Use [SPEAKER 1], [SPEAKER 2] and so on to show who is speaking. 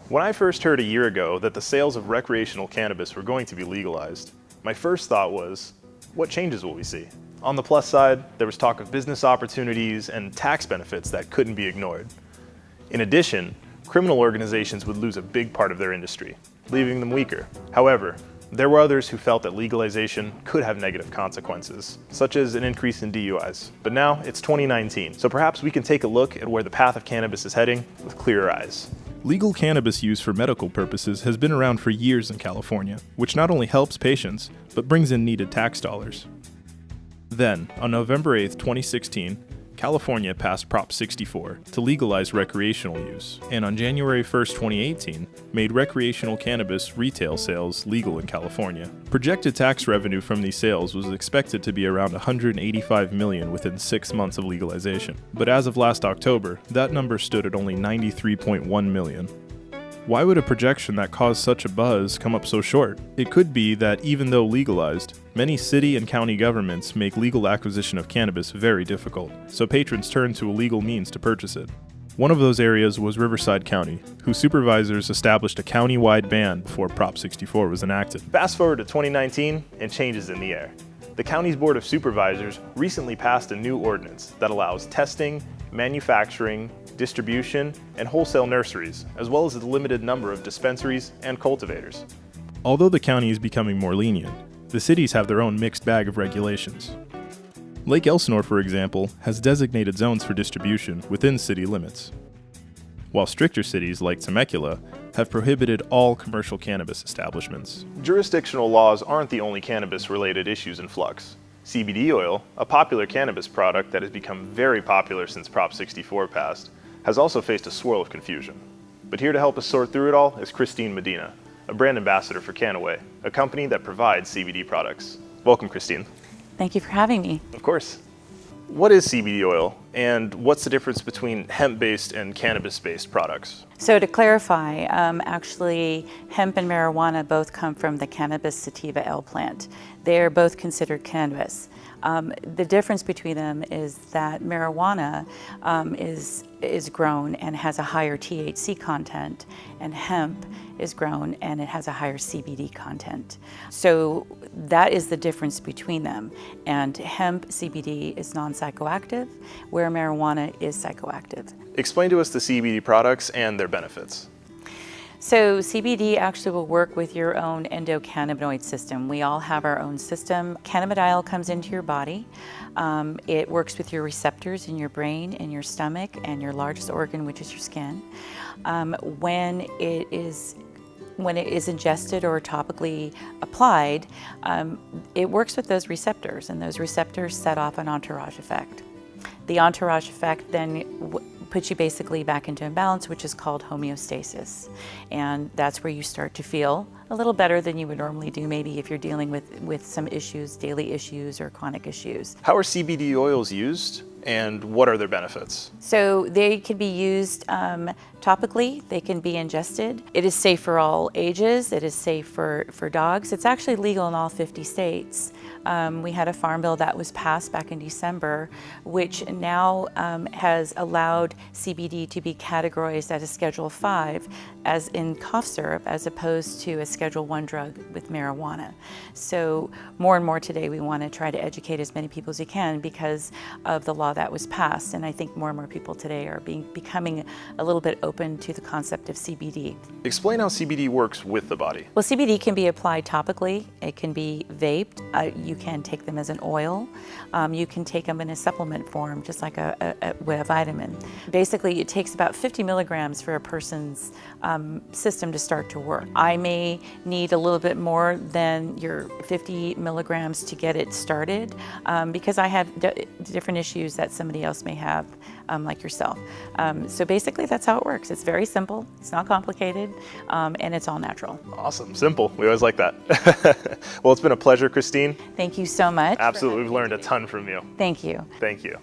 [SPEAKER 1] When I first heard a year ago that the sales of recreational cannabis were going to be legalized, my first thought was, what changes will we see? On the plus side, there was talk of business opportunities and tax benefits that couldn't be ignored. In addition, criminal organizations would lose a big part of their industry, leaving them weaker. However, there were others who felt that legalization could have negative consequences, such as an increase in DUIs. But now it's 2019, so perhaps we can take a look at where the path of cannabis is heading with clearer eyes.
[SPEAKER 2] Legal cannabis use for medical purposes has been around for years in California, which not only helps patients, but brings in needed tax dollars. Then, on November 8, 2016, California passed Prop 64 to legalize recreational use, and on January 1, 2018, made recreational cannabis retail sales legal in California. Projected tax revenue from these sales was expected to be around $185 million within 6 months of legalization, but as of last October, that number stood at only $93.1 million. Why would a projection that caused such a buzz come up so short? It could be that even though legalized, many city and county governments make legal acquisition of cannabis very difficult, so patrons turn to a legal means to purchase it. One of those areas was Riverside County, whose supervisors established a county-wide ban before Prop 64 was enacted.
[SPEAKER 1] Fast forward to 2019 and changes in the air. The county's Board of Supervisors recently passed a new ordinance that allows testing, manufacturing, distribution, and wholesale nurseries, as well as a limited number of dispensaries and cultivators.
[SPEAKER 2] Although the county is becoming more lenient, the cities have their own mixed bag of regulations. Lake Elsinore, for example, has designated zones for distribution within city limits, while stricter cities like Temecula have prohibited all commercial cannabis establishments.
[SPEAKER 1] Jurisdictional laws aren't the only cannabis-related issues in flux. CBD oil, a popular cannabis product that has become very popular since Prop 64 passed, has also faced a swirl of confusion. But here to help us sort through it all is Christine Medina, a brand ambassador for Canaway, a company that provides CBD products. Welcome, Christine.
[SPEAKER 3] Thank you for having me.
[SPEAKER 1] Of course. What is CBD oil, and what's the difference between hemp-based and cannabis-based products?
[SPEAKER 3] So to clarify, actually hemp and marijuana both come from the cannabis sativa L plant. They are both considered cannabis. The difference between them is that marijuana is grown and has a higher THC content, and hemp is grown and it has a higher CBD content. So that is the difference between them. And hemp CBD is non-psychoactive, where marijuana is psychoactive.
[SPEAKER 1] Explain to us the CBD products and their benefits.
[SPEAKER 3] So CBD actually will work with your own endocannabinoid system. We all have our own system. Cannabidiol comes into your body. It works with your receptors in your brain, in your stomach, and your largest organ, which is your skin. When it is ingested or topically applied, it works with those receptors, and those receptors set off an entourage effect. The entourage effect then puts you basically back into imbalance, which is called homeostasis. And that's where you start to feel a little better than you would normally do, maybe if you're dealing with some issues, daily issues or chronic issues.
[SPEAKER 1] How are CBD oils used, and what are their benefits?
[SPEAKER 3] So they can be used topically, they can be ingested. It is safe for all ages, it is safe for dogs. It's actually legal in all 50 states. We had a farm bill that was passed back in December, which now has allowed CBD to be categorized as a Schedule 5, as in cough syrup, as opposed to a Schedule 1 drug with marijuana. So more and more today we want to try to educate as many people as we can because of the law that was passed, and I think more and more people today are becoming a little bit open to the concept of CBD.
[SPEAKER 1] Explain how CBD works with the body.
[SPEAKER 3] Well, CBD can be applied topically, it can be vaped, you can take them as an oil, you can take them in a supplement form, just like a vitamin. Basically, it takes about 50 milligrams for a person's system to start to work. I may need a little bit more than your 50 milligrams to get it started because I have different issues that somebody else may have, like yourself. So basically that's how it works. It's very simple, it's not complicated, and it's all natural.
[SPEAKER 1] Awesome, simple. We always like that. Well, it's been a pleasure, Christine.
[SPEAKER 3] Thank you so much.
[SPEAKER 1] Absolutely, we've learned a ton from you.
[SPEAKER 3] Thank you.
[SPEAKER 1] Thank you.